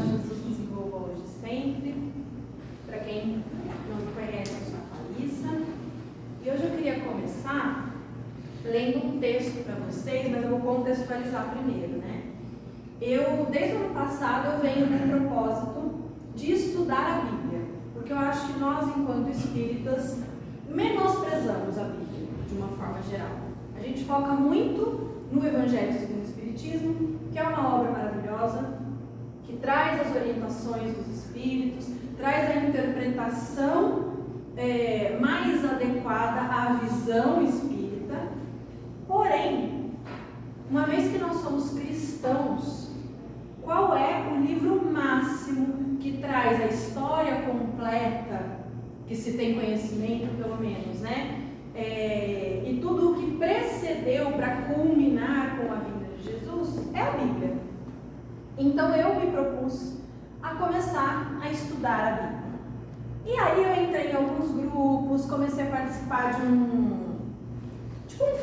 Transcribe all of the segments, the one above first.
de Jesus nos envolva hoje sempre. Para quem não me conhece, eu sou a Thalissa. E hoje eu queria começar lendo um texto para vocês, mas eu vou contextualizar primeiro, né? Desde o ano passado, eu venho com o propósito de estudar a Bíblia, porque eu acho que nós, enquanto espíritas, menosprezamos a Bíblia, de uma forma geral. A gente foca muito no Evangelho segundo o Espiritismo, que é uma obra maravilhosa, que traz as orientações dos espíritos, traz a interpretação mais adequada à visão espírita. Porém, uma vez que nós somos cristãos, qual é o livro máximo que traz a história completa, que se tem conhecimento pelo menos, né? E tudo o que precedeu para culminar com a vinda de Jesus é a Bíblia. Então eu me propus a começar a estudar a Bíblia. E aí eu entrei em alguns grupos, comecei a participar de um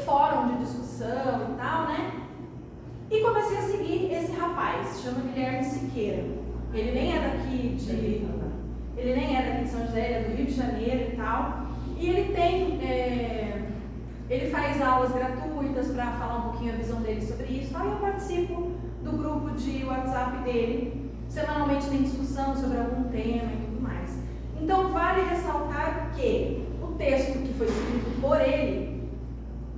fórum de discussão e tal, né? E comecei a seguir esse rapaz, chama Guilherme Siqueira. Ele nem é daqui de São José, ele é do Rio de Janeiro e tal. E ele faz aulas gratuitas para falar um pouquinho a visão dele sobre isso. Aí eu participo do grupo de WhatsApp dele. Semanalmente tem discussão sobre algum tema e tudo mais. Então vale ressaltar que o texto que foi escrito por ele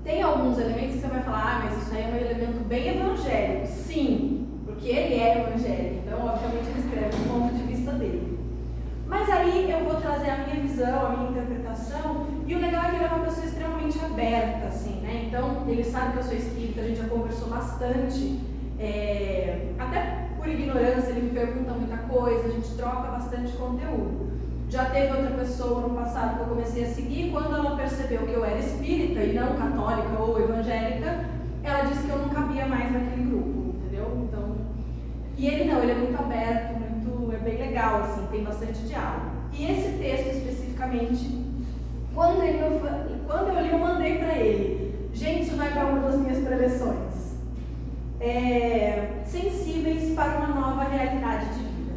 tem alguns elementos que você vai falar, mas isso aí é um elemento bem evangélico. Sim, porque ele é evangélico, então obviamente ele escreve do ponto de vista dele. Mas aí eu vou trazer a minha visão, a minha interpretação, e o legal é que ele é uma pessoa extremamente aberta, assim, né? Então ele sabe que eu sou espírita, a gente já conversou bastante, até por ignorância ele me pergunta muita coisa, a gente troca bastante conteúdo. Já teve outra pessoa no passado que eu comecei a seguir, quando ela percebeu que eu era espírita e não católica ou evangélica, ela disse que eu não cabia mais naquele grupo, entendeu? Então, e ele não, ele é muito aberto, é bem legal, assim, tem bastante diálogo. E esse texto especificamente, quando eu li, eu mandei para ele. Gente, isso vai para uma das minhas preleções. Sensíveis para uma nova realidade de vida.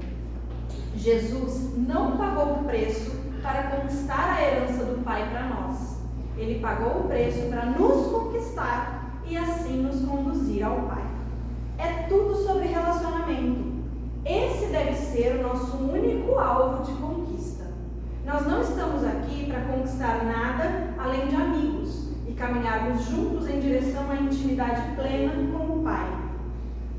Jesus não pagou o preço para conquistar a herança do Pai para nós. Ele pagou o preço para nos conquistar e assim nos conduzir ao Pai. É tudo sobre relacionamento. Esse deve ser o nosso único alvo de conquista. Nós não estamos aqui para conquistar nada além de amigos e caminharmos juntos em direção à intimidade plena com o Pai.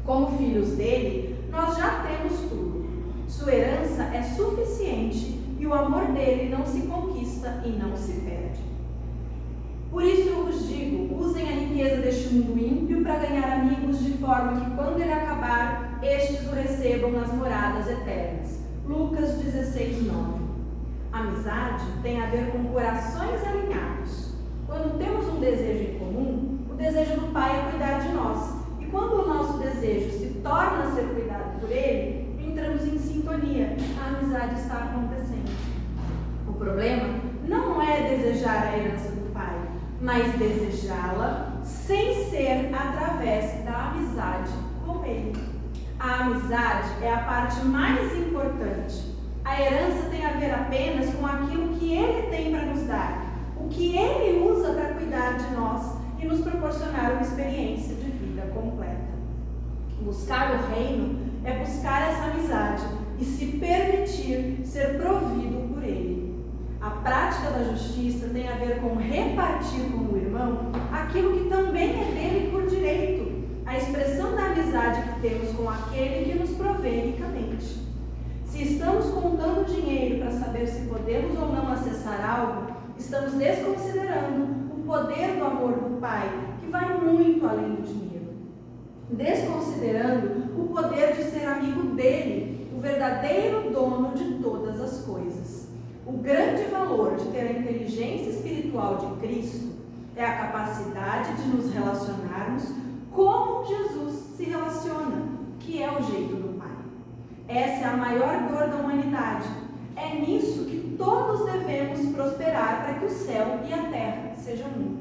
Como filhos dele, nós já temos tudo. Sua herança é suficiente e o amor dele não se conquista e não se perde. Por isso eu vos digo, usem a riqueza deste mundo ímpio para ganhar amigos, de forma que quando ele acabar, estes o recebam nas moradas eternas. Lucas 16:9. Amizade tem a ver com corações alinhados. Quando temos um desejo em comum, o desejo do Pai é cuidar de nós. E quando o nosso desejo se torna a ser cuidado por ele, entramos em sintonia, a amizade está acontecendo. O problema não é desejar a herança do Pai, mas desejá-la sem ser através da amizade com Ele. A amizade é a parte mais importante. A herança tem a ver apenas com aquilo que Ele tem para nos dar, o que Ele usa para cuidar de nós e nos proporcionar uma experiência de vida completa. Buscar o reino é buscar essa amizade e se permitir ser provido por Ele. A prática da justiça tem a ver com repartir com o irmão aquilo que também é dele por direito, a expressão da amizade que temos com aquele que nos provê ricamente. Se estamos contando dinheiro para saber se podemos ou não acessar algo, estamos desconsiderando o poder do amor do Pai, que vai muito além do dinheiro. Desconsiderando o poder de ser amigo dele, o verdadeiro dono de todas as coisas. O grande valor de ter a inteligência espiritual de Cristo é a capacidade de nos relacionarmos como Jesus se relaciona, que é o jeito do Pai. Essa é a maior dor da humanidade. É nisso que todos devemos prosperar para que o céu e a terra sejam um.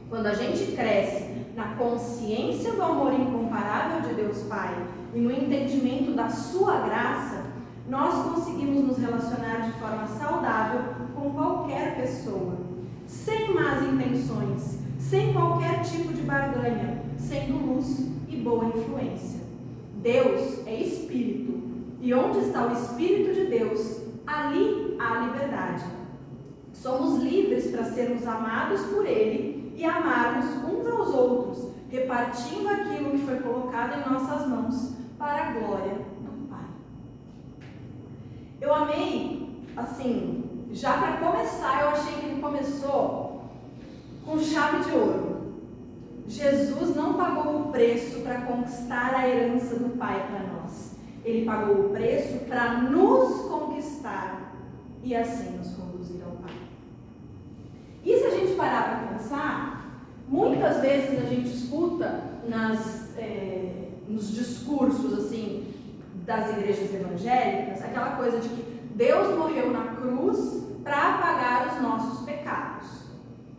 Quando a gente cresce na consciência do amor incomparável de Deus Pai e no entendimento da sua graça, nós conseguimos nos relacionar de forma saudável com qualquer pessoa, sem más intenções, sem qualquer tipo de barganha, sendo luz e boa influência. Deus é Espírito, e onde está o Espírito de Deus, ali há liberdade. Somos livres para sermos amados por Ele e amarmos uns aos outros, repartindo aquilo que foi colocado em nossas mãos para a glória do Pai. Eu amei, assim, já para começar, eu achei que ele começou com chave de ouro. Jesus não pagou o preço para conquistar a herança do Pai para nós. Ele pagou o preço para nos conquistar e assim nos conduzir ao Pai. E se a gente parar para pensar, muitas vezes a gente escuta nos discursos assim das igrejas evangélicas aquela coisa de que Deus morreu na cruz para apagar os nossos pecados.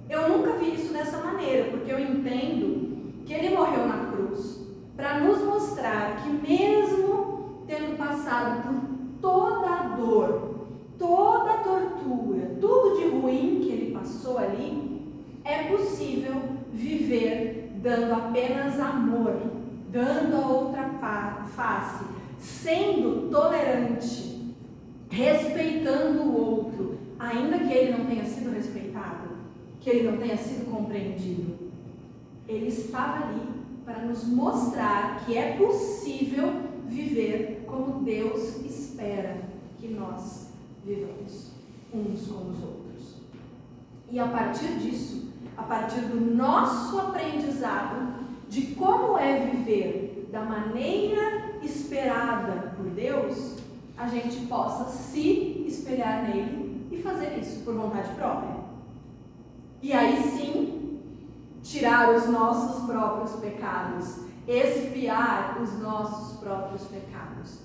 Eu nunca vi isso dessa maneira, porque eu entendo que Ele morreu na cruz para nos mostrar que mesmo tendo passado por toda a dor, toda a tortura, tudo de ruim que Ele passou ali, é possível viver dando apenas amor, dando a outra face, sendo tolerante, respeitando o outro, ainda que ele não tenha sido respeitado, que ele não tenha sido compreendido. Ele estava ali para nos mostrar que é possível viver como Deus espera que nós vivamos uns com os outros. E a partir disso, a partir do nosso aprendizado de como é viver da maneira esperada por Deus, a gente possa se espelhar nele e fazer isso por vontade própria. E aí sim, tirar os nossos próprios pecados, expiar os nossos próprios pecados.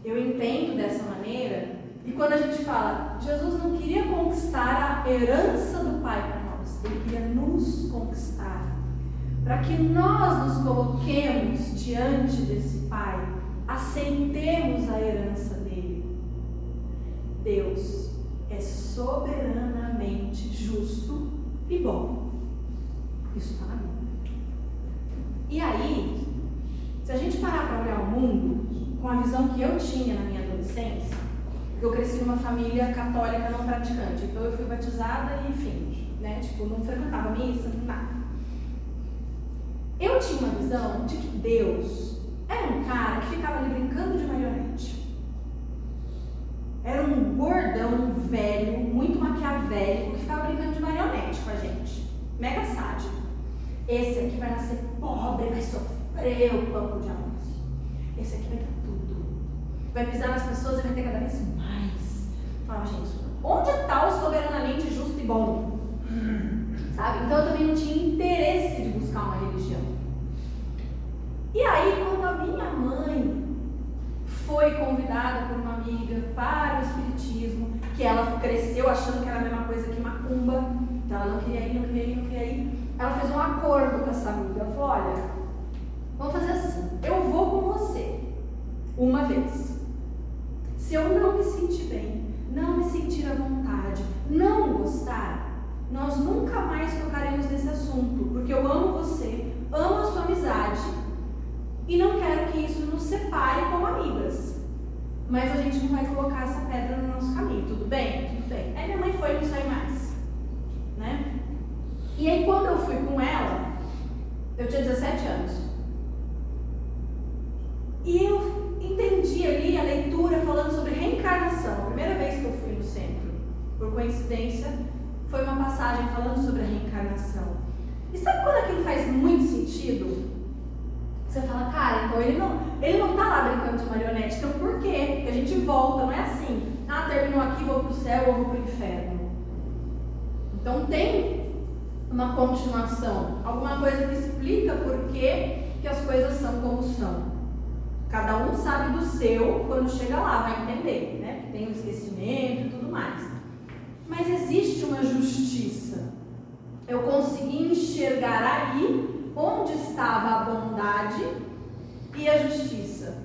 Eu entendo dessa maneira, e quando a gente fala, Jesus não queria conquistar a herança do Pai para nós, Ele queria nos conquistar, para que nós nos coloquemos diante desse Pai, aceitemos a herança dele. Deus é soberanamente justo e bom. Isso está na Bíblia. E aí, se a gente parar para olhar o mundo com a visão que eu tinha na minha adolescência, porque eu cresci numa família católica não praticante, então eu fui batizada e enfim, né, tipo, não frequentava missa, nada. Eu tinha uma visão de que Deus era um cara que ficava ali brincando de marionete. Era um gordão, velho, muito maquiavélico, que ficava brincando de marionete com a gente. Mega sádico. Esse aqui vai nascer pobre, vai sofrer o pão de almoço. Esse aqui vai ter tudo. Vai pisar nas pessoas e vai ter cada vez mais. Fala, gente, onde está o soberanamente justo e bom? Sabe? Então eu também não tinha interesse de buscar uma religião. E aí, quando a minha mãe foi convidada por uma amiga para o espiritismo, que ela cresceu achando que era a mesma coisa que macumba, então ela não queria ir, ela fez um acordo com essa amiga. Ela falou, olha, vamos fazer assim, eu vou com você uma vez. Se eu não me sentir bem, não me sentir à vontade, não gostar, nós nunca mais tocaremos nesse assunto, porque eu amo você, amo a sua amizade e não quero que isso nos separe como amigas. Mas a gente não vai colocar essa pedra no nosso caminho, tudo bem? Tudo bem. Aí minha mãe foi e não saiu mais, né? E aí quando eu fui com ela, eu tinha 17 anos. E eu entendi ali a leitura falando sobre reencarnação. A primeira vez que eu fui no centro, por coincidência, foi uma passagem falando sobre a reencarnação. E sabe quando aquilo faz muito sentido? Você fala, cara, então ele não tá lá brincando de marionete, então por quê? Porque a gente volta, não é assim, terminou aqui, vou pro céu ou vou pro inferno. Então tem uma continuação, alguma coisa que explica por que as coisas são como são. Cada um sabe do seu, quando chega lá vai entender, né? Porque tem um esquecimento e tudo mais. Mas existe uma justiça. Eu consegui enxergar aí onde estava a bondade e a justiça.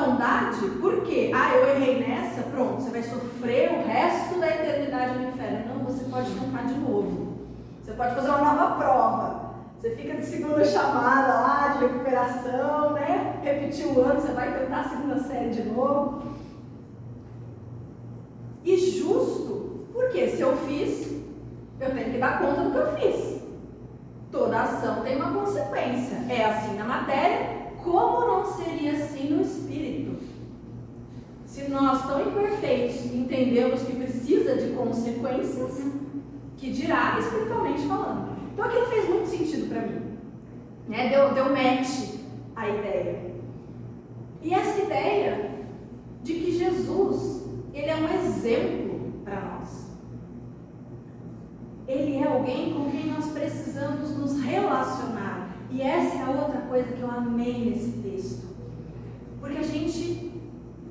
bondade, por quê? Eu errei nessa, pronto, você vai sofrer o resto da eternidade no inferno. Não, você pode tentar de novo. Você pode fazer uma nova prova. Você fica de segunda chamada lá, de recuperação, né? Repetir o ano, você vai tentar a segunda série de novo. E justo, porque se eu fiz, eu tenho que dar conta do que eu fiz. Toda ação tem uma consequência. É assim na matéria, como não seria assim no espírito? Se nós, tão imperfeitos, entendemos que precisa de consequências, que dirá espiritualmente falando. Então aquilo fez muito sentido para mim, né? Deu match a ideia. E essa ideia de que Jesus, ele é um exemplo para nós. Ele é alguém com quem nós precisamos nos relacionar. E essa é a outra coisa que eu amei nesse texto. Porque a gente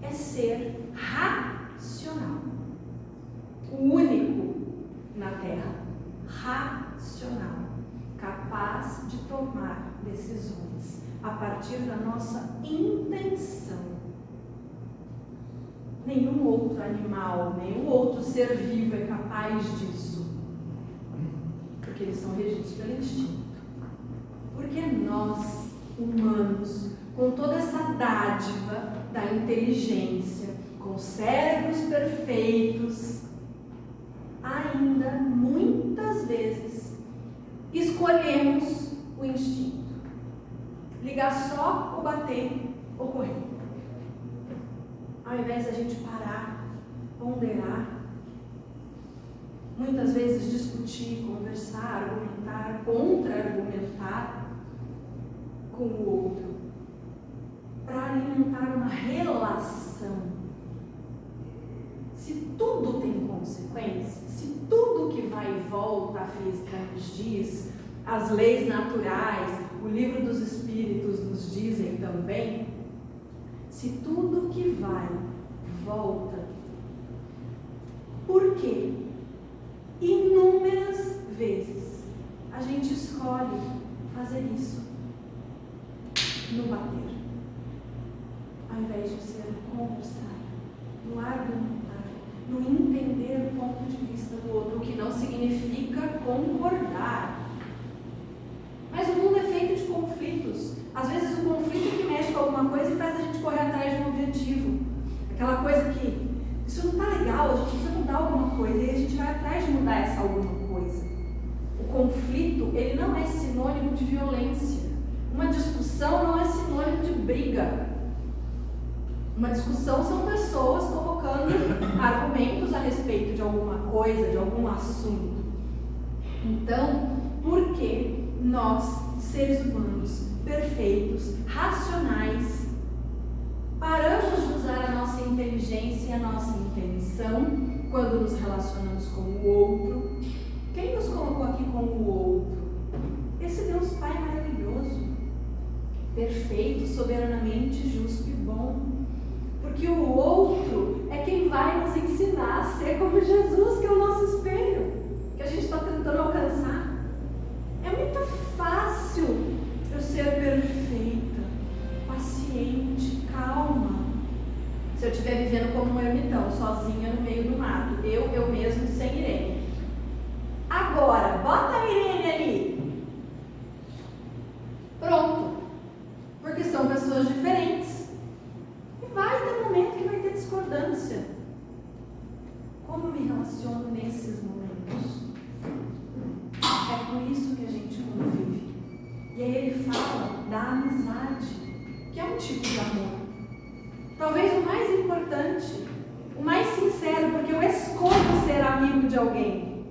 é ser racional. O único na Terra. Racional. Capaz de tomar decisões a partir da nossa intenção. Nenhum outro animal, nenhum outro ser vivo é capaz disso. Porque eles são regidos pelo instinto. Porque nós, humanos, com toda essa dádiva da inteligência, com cérebros perfeitos, ainda muitas vezes escolhemos o instinto. Ligar só ou bater ou correr. Ao invés da gente parar, ponderar, muitas vezes discutir, conversar, argumentar, contra-argumentar com o outro, para alimentar uma relação. Se tudo tem consequência, se tudo que vai e volta a física nos diz, as leis naturais, o livro dos espíritos nos dizem também, se tudo que vai volta, por quê? Inúmeras vezes a gente escolhe fazer isso no bater, ao invés de ser no conversar, no argumentar, no entender o ponto de vista do outro, o que não significa concordar. Mas o mundo é feito de conflitos. Às vezes o conflito que mexe com alguma coisa e faz a gente correr atrás de um objetivo. Aquela coisa que, isso não está legal, a gente precisa mudar alguma coisa, e a gente vai atrás de mudar essa alguma coisa. O conflito, ele não é sinônimo de violência. Uma discussão não é sinônimo de briga. Uma discussão são pessoas colocando argumentos a respeito de alguma coisa, de algum assunto. Então, por que nós, seres humanos, perfeitos, racionais, paramos de usar a nossa inteligência e a nossa intenção quando nos relacionamos com o outro? Quem nos colocou aqui com o outro? Esse Deus Pai maravilhoso, perfeito, soberanamente justo e bom. Porque o outro é quem vai nos ensinar a ser como Jesus, que é o nosso espelho, que a gente está tentando alcançar. É muito fácil eu ser perfeita, paciente, calma. Se eu estiver vivendo como um ermitão, sozinha no meio do mato, eu mesmo sem Irene. Agora, bota a Irene ali. Pronto. Porque são pessoas diferentes. E vai ter momento que vai ter discordância. Como eu me relaciono nesses momentos? É por isso que a gente convive. E aí ele fala da amizade, que é um tipo de amor. Talvez o mais importante, o mais sincero, porque eu escolho ser amigo de alguém.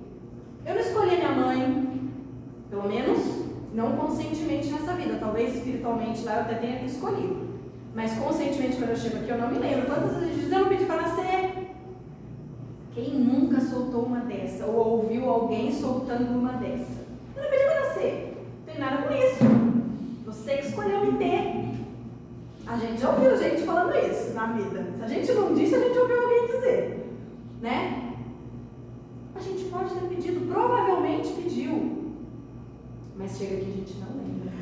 Eu não escolhi minha mãe, pelo menos não conscientemente nessa vida. Talvez espiritualmente lá eu até tenha escolhido. Mas conscientemente, quando eu chego aqui, eu não me lembro. Quantas vezes eu não pedi para nascer? Quem nunca soltou uma dessa? Ou ouviu alguém soltando uma dessa? Eu não pedi para nascer. Não tem nada com isso. Você que escolheu me ter. A gente já ouviu gente falando isso na vida. Se a gente não disse, a gente ouviu alguém dizer. Né? A gente pode ter pedido, provavelmente pediu. Mas chega aqui a gente não lembra.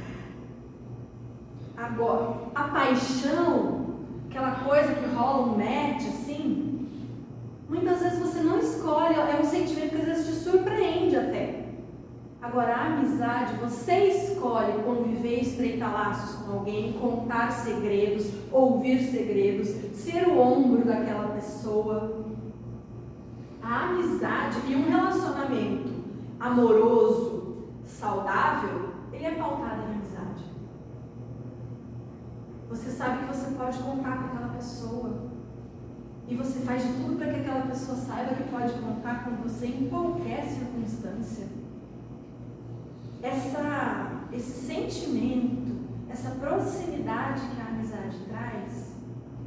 Agora, a paixão, aquela Agora, a amizade, você escolhe conviver e estreitar laços com alguém, contar segredos, ouvir segredos, ser o ombro daquela pessoa. A amizade e um relacionamento amoroso, saudável, ele é pautado em amizade. Você sabe que você pode contar com aquela pessoa. E você faz de tudo para que aquela pessoa saiba que pode contar com você em qualquer circunstância. Esse sentimento, essa proximidade que a amizade traz,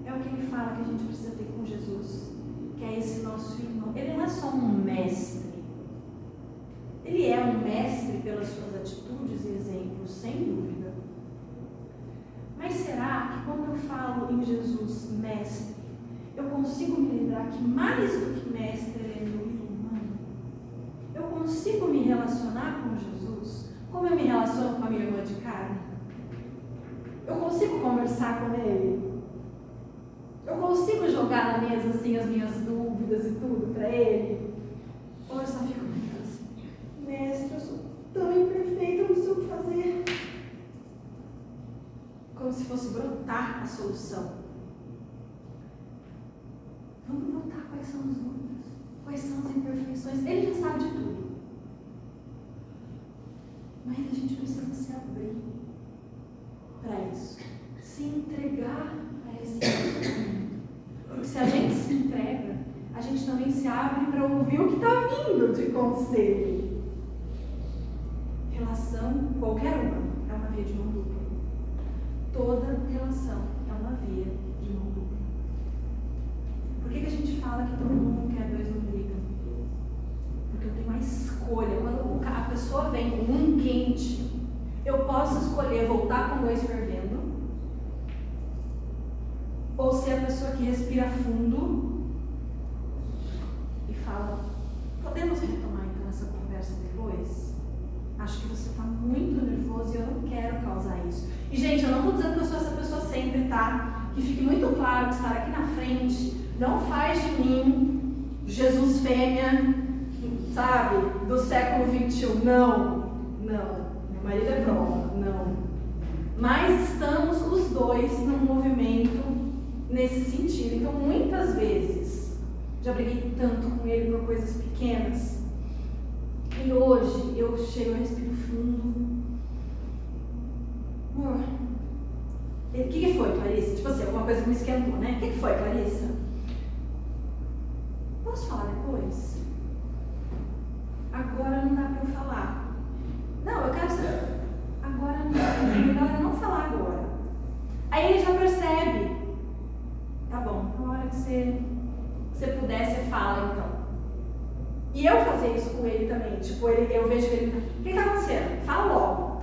é o que ele fala que a gente precisa ter com Jesus, que é esse nosso irmão. Ele não é só um mestre. Ele é um mestre pelas suas atitudes e exemplos, sem dúvida. Mas será que quando eu falo em Jesus, mestre, eu consigo me lembrar que mais do que mestre, ele é meu irmão? Eu consigo me relacionar com Jesus como eu me relaciono com a minha irmã de carne? Eu consigo conversar com ele? Eu consigo jogar na mesa assim as minhas dúvidas e tudo para ele? Ou eu só fico pensando assim, mestre, eu sou tão imperfeita, eu não sei o que fazer. Como se fosse brotar a solução. Vamos notar quais são as dúvidas, quais são as imperfeições. Ele já sabe de tudo. Mas a gente precisa se abrir para isso. Se entregar a esse relacionamento. Porque se a gente se entrega, a gente também se abre para ouvir o que está vindo de conselho. Relação, qualquer uma, é uma via de mão dupla. Toda relação é uma via de mão dupla. Por que a gente fala que todo mundo quer dois não brigam? Porque eu tenho uma escolha. Quando a pessoa vem com um quente, eu posso escolher voltar com dois fervendo, ou ser a pessoa que respira fundo e fala, podemos retomar então essa conversa depois? Acho que você está muito nervoso e eu não quero causar isso. E gente, eu não estou dizendo que eu sou essa pessoa sempre, tá? Que fique muito claro que estar aqui na frente não faz de mim Jesus fêmea, sabe, do século XXI. Não. Meu marido é prova, não. Mas estamos os dois num movimento nesse sentido. Então, muitas vezes, já briguei tanto com ele por coisas pequenas. E hoje eu chego, eu respiro fundo. Amor, o que foi, Clarissa? Tipo assim, alguma coisa que me esquentou, né? O que foi, Clarissa? Posso falar depois? Agora não dá pra eu falar. Não, eu quero saber. Agora não dá. Melhor eu não falar agora. Aí ele já percebe. Tá bom, na hora que você puder, você fala então. E eu fazer isso com ele também. Tipo, eu vejo ele. O que tá acontecendo? Fala logo.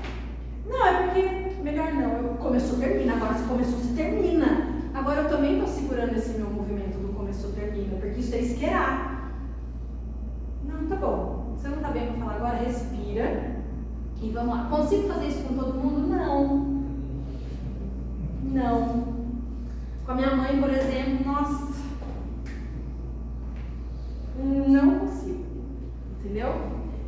Não, é porque. Melhor não. Começou, termina. Agora se começou, se termina. Agora eu também tô segurando esse meu movimento do começou, termina. Porque isso é esquerar. Não, tá bom. Você não tá bem pra falar agora? Respira. E vamos lá. Consigo fazer isso com todo mundo? Não. Com a minha mãe, por exemplo, nossa. Não consigo. Entendeu?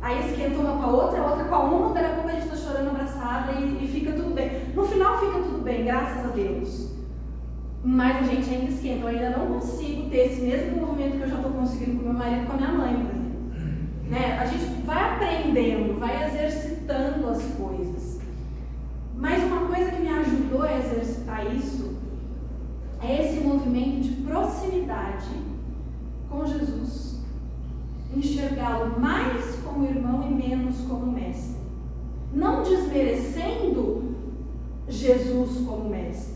Aí esquenta uma com a outra com a uma, daqui a pouco a gente tá chorando abraçada e fica tudo bem. No final fica tudo bem, graças a Deus. Mas a gente ainda esquenta. Eu ainda não consigo ter esse mesmo movimento que eu já tô conseguindo com meu marido e com a minha mãe, por exemplo. Né? A gente vai aprendendo, vai exercitando as coisas. Mas uma coisa que me ajudou a exercitar isso é esse movimento de proximidade com Jesus. Enxergá-lo mais como irmão e menos como mestre. Não desmerecendo Jesus como mestre,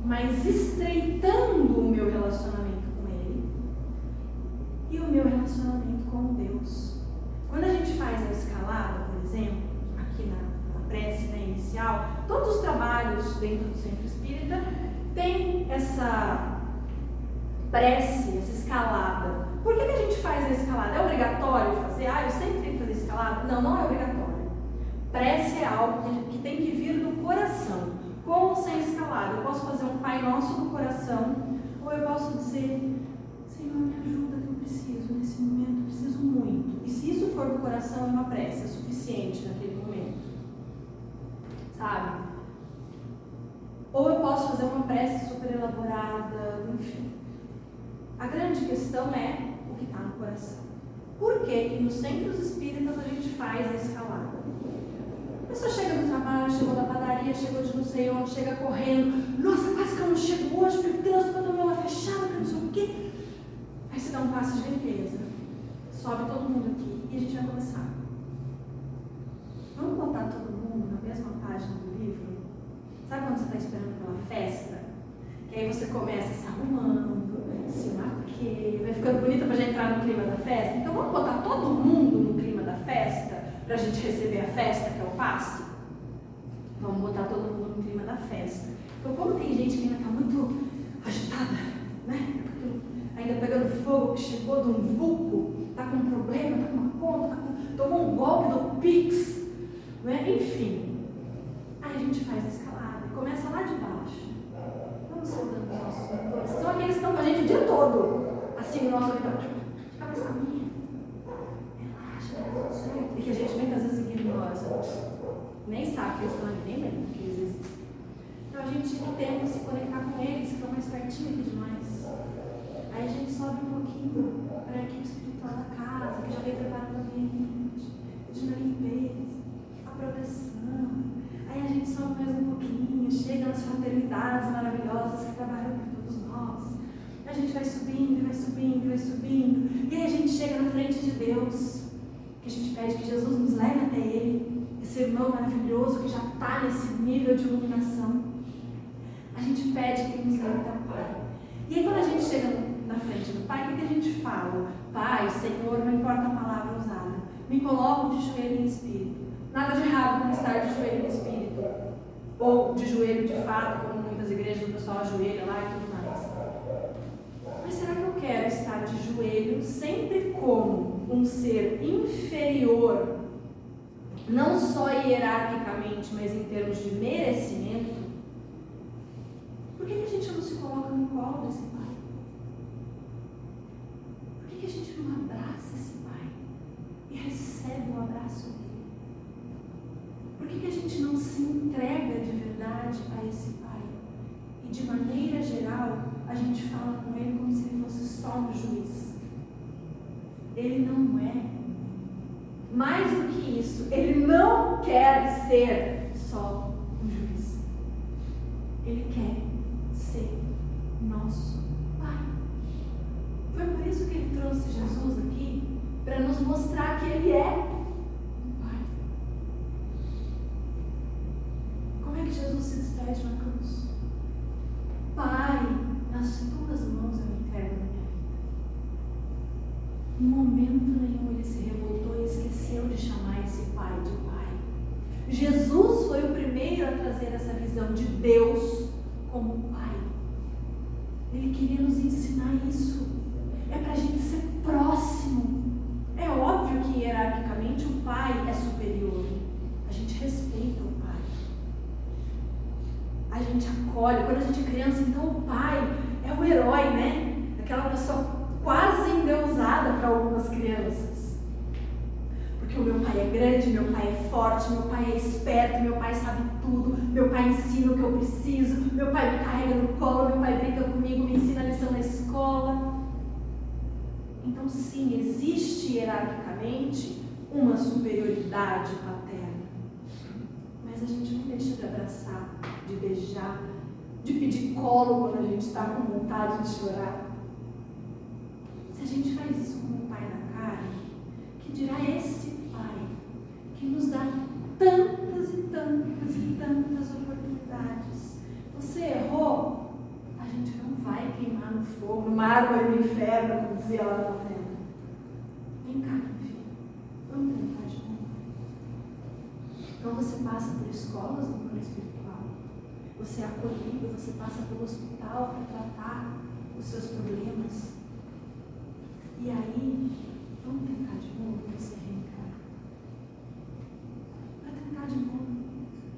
mas estreitando o meu relacionamento com Ele e o meu relacionamento com Deus. Quando a gente faz a escalada, por exemplo, aqui na prece, né, inicial, todos os trabalhos dentro do Centro Espírita tem essa prece, essa escalada. Por que a gente faz a escalada? É obrigatório fazer? Eu sempre tenho que fazer escalada? Não é obrigatório. Prece é algo que tem que vir do coração, com ou sem escalada. Eu posso fazer um Pai Nosso do coração, ou eu posso dizer, Senhor, me ajuda que eu preciso nesse momento, eu preciso muito. E se isso for do coração, oração e uma prece é suficiente naquele momento, sabe? Ou eu posso fazer uma prece super elaborada, enfim. A grande questão é o que está no coração. Por que nos centros espíritas a gente faz a escalada? A pessoa chega do trabalho, chegou da padaria, chegou de não sei onde, chega correndo. Nossa, quase que eu não chego hoje, porque o trânsito está lá fechado, que não sei o quê. Aí você dá um passo de limpeza. Sobe todo mundo aqui e a gente vai começar. Vamos botar todo mundo na mesma página do livro? Sabe quando você está esperando pela festa? Que aí você começa se arrumando, se maquia, vai ficando bonita para já entrar no clima da festa. Então vamos botar todo mundo no clima da festa para a gente receber a festa, que é o passe? Vamos botar todo mundo no clima da festa. Então, como tem gente que ainda está muito agitada, né? Ainda pegando fogo, que chegou de um vulco, está com um problema, está com uma conta, tomou um golpe do Pix, né? Enfim. Aí a gente faz a escalada e começa lá de baixo. Vamos saudando os nossos mentores. São aqueles que estão com a gente o dia todo. Assim, o nosso orientador, de cabeça minha. Relaxa, tá tudo certo. E que a gente muitas vezes ignora, sabe? Nem sabe que eles estão ali, nem lembra que eles existem. Então a gente tenta se conectar com eles, que estão mais pertinho aqui de nós. Aí a gente sobe um pouquinho para a equipe espiritual da casa, que já vem preparando o ambiente, pedindo a limpeza, a proteção. Aí a gente sobe mais um pouquinho, chega nas fraternidades maravilhosas que trabalham por todos nós. A gente vai subindo, vai subindo, vai subindo. E aí a gente chega na frente de Deus, que a gente pede que Jesus nos leve até Ele, esse irmão maravilhoso que já está nesse nível de iluminação. A gente pede que Ele nos leve até o Pai. E aí quando a gente chega na frente do Pai, o que a gente fala? Pai, Senhor, não importa a palavra usada, me coloco de joelho em espírito. Nada de errado com estar de joelho em espírito, ou de joelho de fato, como muitas igrejas o pessoal ajoelha lá e tudo mais. Mas será que eu quero estar de joelho sempre como um ser inferior, não só hierarquicamente, mas em termos de merecimento? Por que a gente não se coloca no colo desse Pai? Por que a gente não abraça esse Pai e recebe o abraço dele? Por que a gente não se entrega de verdade a esse Pai? E de maneira geral, a gente fala com Ele como se Ele fosse só um juiz. Ele não é. Mais do que isso, Ele não quer ser só um juiz. Ele quer ser nosso Pai. Foi por isso que Ele trouxe Jesus aqui, para nos mostrar que Ele é um Pai. Como é que Jesus se despede na cruz? Pai, nas tuas mãos eu me entrego na minha vida. Em momento nenhum Ele se revoltou e esqueceu de chamar esse Pai de Pai. Jesus foi o primeiro a trazer essa visão de Deus como Pai. Ele queria nos ensinar isso. É para a gente ser próximo. É óbvio que hierarquicamente o Pai é superior. A gente respeita o Pai. A gente acolhe. Quando a gente é criança, então o Pai é o herói, né? Aquela pessoa quase endeusada para algumas crianças. Porque o meu pai é grande, meu pai é forte, meu pai é esperto, meu pai sabe tudo, meu pai ensina o que eu preciso, meu pai me carrega no colo, meu pai brinca comigo, me ensina a lição na escola. Então sim, existe hierarquicamente uma superioridade paterna. Mas a gente não deixa de abraçar, de beijar, de pedir colo quando a gente está com vontade de chorar. Se a gente faz isso com o Pai da carne, que dirá esse Pai que nos dá tantas e tantas e tantas oportunidades. Você errou, a gente não vai queimar no fogo, numa árvore do inferno, como dizia lá na novela. Vem cá, meu filho, vamos tentar de novo. Então você passa por escolas no plano espiritual, você é acolhido, você passa pelo hospital para tratar os seus problemas. E aí, vamos tentar de novo você reencarnar. Para tentar de novo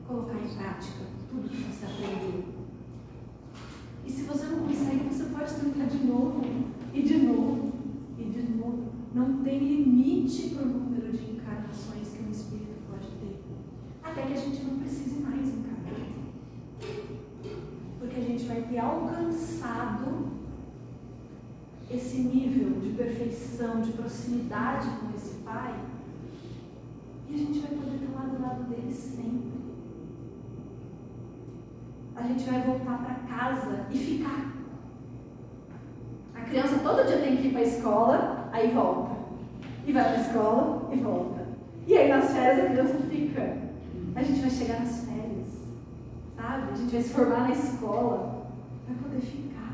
colocar em prática tudo que você aprendeu. E se você não consegue, você pode tentar de novo, e de novo, e de novo. não tem limite para o número de encarnações que um espírito pode ter. Até que a gente não precise mais encarnar. Porque a gente vai ter alcançado esse nível de perfeição, de proximidade com esse Pai, e a gente vai poder estar lá do lado dele sempre. A gente vai voltar para casa e ficar. A criança todo dia tem que ir para a escola, aí volta. E vai para a escola e volta. E aí nas férias a criança fica. A gente vai chegar nas férias, sabe? A gente vai se formar na escola, vai poder ficar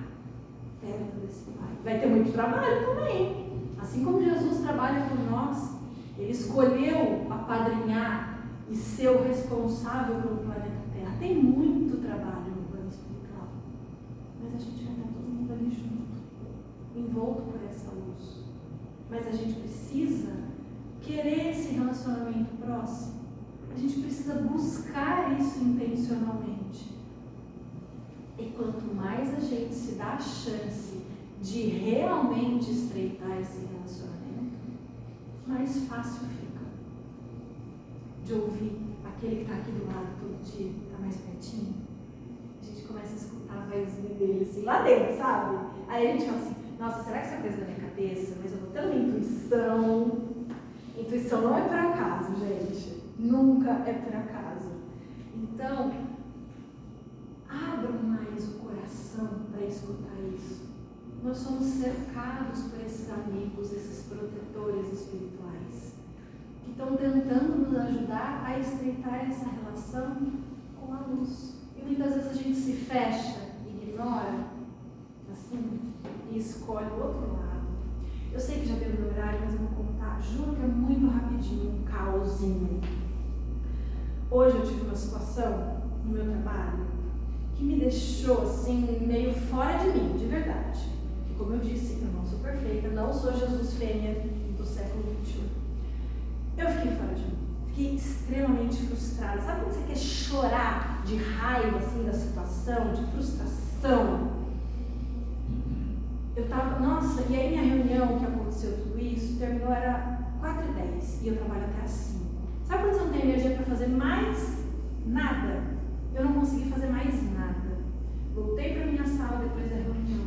perto desse Pai. Vai ter muito trabalho também. Assim como Jesus trabalha por nós, Ele escolheu apadrinhar e ser o responsável pelo planeta Terra. Tem muito trabalho no plano espiritual. Mas a gente vai estar todo mundo ali junto, envolto por essa luz. Mas a gente precisa querer esse relacionamento próximo. A gente precisa buscar isso intencionalmente. E quanto mais a gente se dá a chance de realmente estreitar esse relacionamento, mais fácil fica de ouvir aquele que está aqui do lado todo dia, está mais pertinho. A gente começa a escutar a vozinha dele assim, lá dentro, sabe? Aí a gente fala assim, nossa, será que isso é coisa da minha cabeça? Mas eu vou ter uma intuição. Intuição não é por acaso, gente. Nunca é por acaso. Então, abram mais o coração para escutar isso. Nós somos cercados por esses amigos, esses protetores espirituais, que estão tentando nos ajudar a estreitar essa relação com a luz. E muitas vezes a gente se fecha, ignora, assim, e escolhe o outro lado. Eu sei que já deu meu horário, mas eu vou contar, juro que é muito rapidinho, um caosinho. Hoje eu tive uma situação no meu trabalho que me deixou assim, meio fora de mim, de verdade. Porque, como eu disse, eu não sou perfeita, não sou Jesus fêmea do século XXI. Eu fiquei fora de mim, fiquei extremamente frustrada. Sabe quando você quer chorar de raiva assim, da situação, de frustração? Eu tava, nossa, e aí minha reunião que aconteceu tudo isso, terminou, era 4h10 e eu trabalho até às 5. Sabe quando você não tem energia para fazer mais nada? Eu não consegui fazer mais nada. Voltei para minha sala depois da reunião.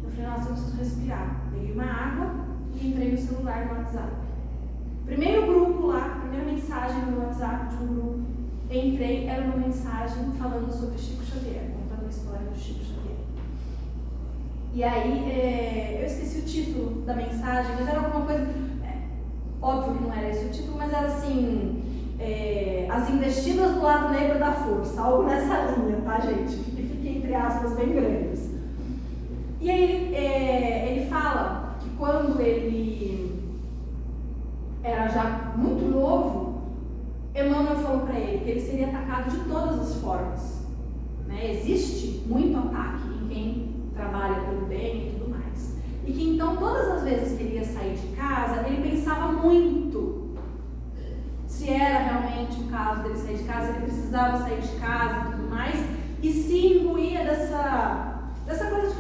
Eu falei, nossa, eu preciso respirar. Peguei uma água e entrei no celular do WhatsApp. Primeiro grupo lá, primeira mensagem no WhatsApp de um grupo. Entrei, era uma mensagem falando sobre Chico Xavier, contando a história do Chico Xavier. E aí, eu esqueci o título da mensagem, mas era alguma coisa... Óbvio que não era esse o título, mas era assim... as investidas do lado negro da força, algo nessa linha, tá, gente? Fique entre aspas bem grandes. E aí ele fala que quando ele era já muito novo, Emmanuel falou para ele que ele seria atacado de todas as formas, né? Existe muito ataque em quem trabalha pelo bem e tudo mais. E que então todas as vezes que ele ia sair de casa, ele pensava muito se era realmente o caso dele sair de casa, se ele precisava sair de casa e tudo mais, e se imbuía dessa coisa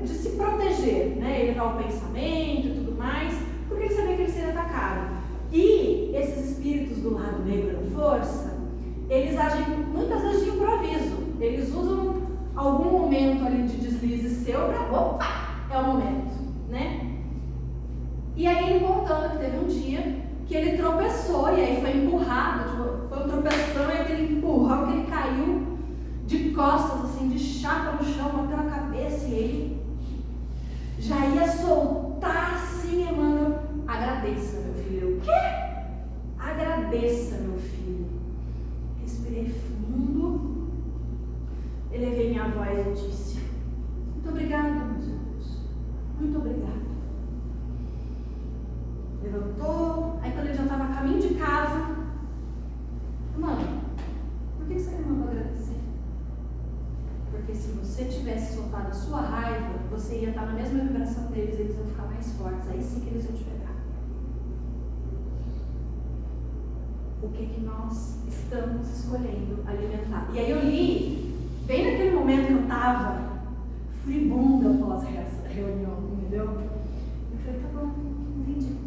de se proteger, né? Elevar o pensamento e tudo mais, porque ele sabia que ele seria atacado. E esses espíritos do lado negro da força, eles agem muitas vezes de improviso. Eles usam algum momento ali de deslize seu para, opa, é o momento, né? E aí ele contando que teve um dia que ele tropeçou e aí foi empurrado, tipo, foi um tropeção e aquele empurrão que ele caiu de costas, assim, de chapa no chão, bateu a cabeça e ele já ia soltar assim, Emmanuel, agradeça, meu filho. O quê? Agradeça, meu filho. Respirei fundo, elevei minha voz e disse, muito obrigada, meus irmãos, muito obrigada. Levantou, aí quando ele já estava a caminho de casa, mano, por que você me mandou agradecer? Porque se você tivesse soltado a sua raiva, você ia estar na mesma vibração deles, eles iam ficar mais fortes, aí sim que eles iam te pegar. O que nós estamos escolhendo alimentar? E aí eu li, bem naquele momento que eu estava furibunda após essa reunião, entendeu? Eu falei, tá bom, entendi.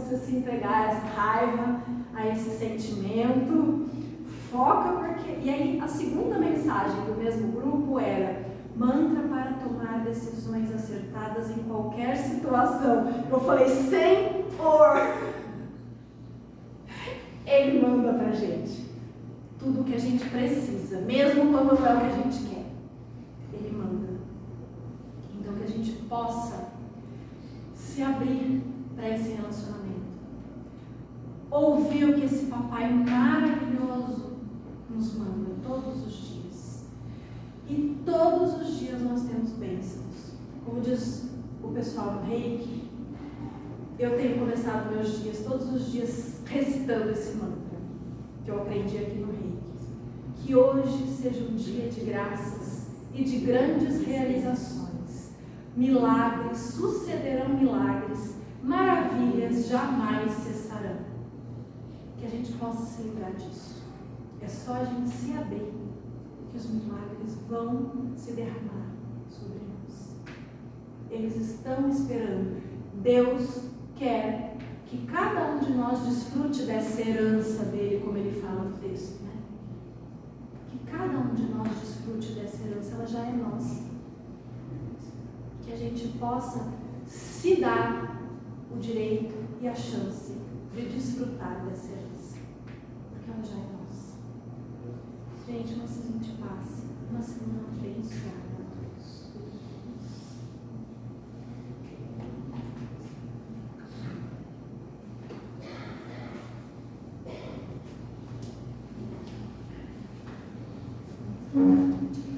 você se entregar a essa raiva, a esse sentimento. Foca porque... E aí a segunda mensagem do mesmo grupo era: mantra para tomar decisões acertadas em qualquer situação. Eu falei, Senhor, Ele manda pra gente tudo o que a gente precisa, mesmo quando não é o que a gente quer. Ele manda. Então que a gente possa se abrir para esse relacionamento. Ouvir o que esse papai maravilhoso nos manda todos os dias. E todos os dias nós temos bênçãos. Como diz o pessoal do Reiki, eu tenho começado meus dias, todos os dias, recitando esse mantra que eu aprendi aqui no Reiki. Que hoje seja um dia de graças e de grandes realizações. Milagres sucederão milagres, maravilhas jamais cessarão. Que a gente possa se lembrar disso. É só a gente se abrir que os milagres vão se derramar sobre nós. Eles estão esperando. Deus quer que cada um de nós desfrute dessa herança dele, como ele fala no texto, né? Que cada um de nós desfrute dessa herança, ela já é nossa. Que a gente possa se dar o direito e a chance de desfrutar dessa herança, porque ela já é nossa. Gente, uma excelente paz, uma semana abençoada a todos.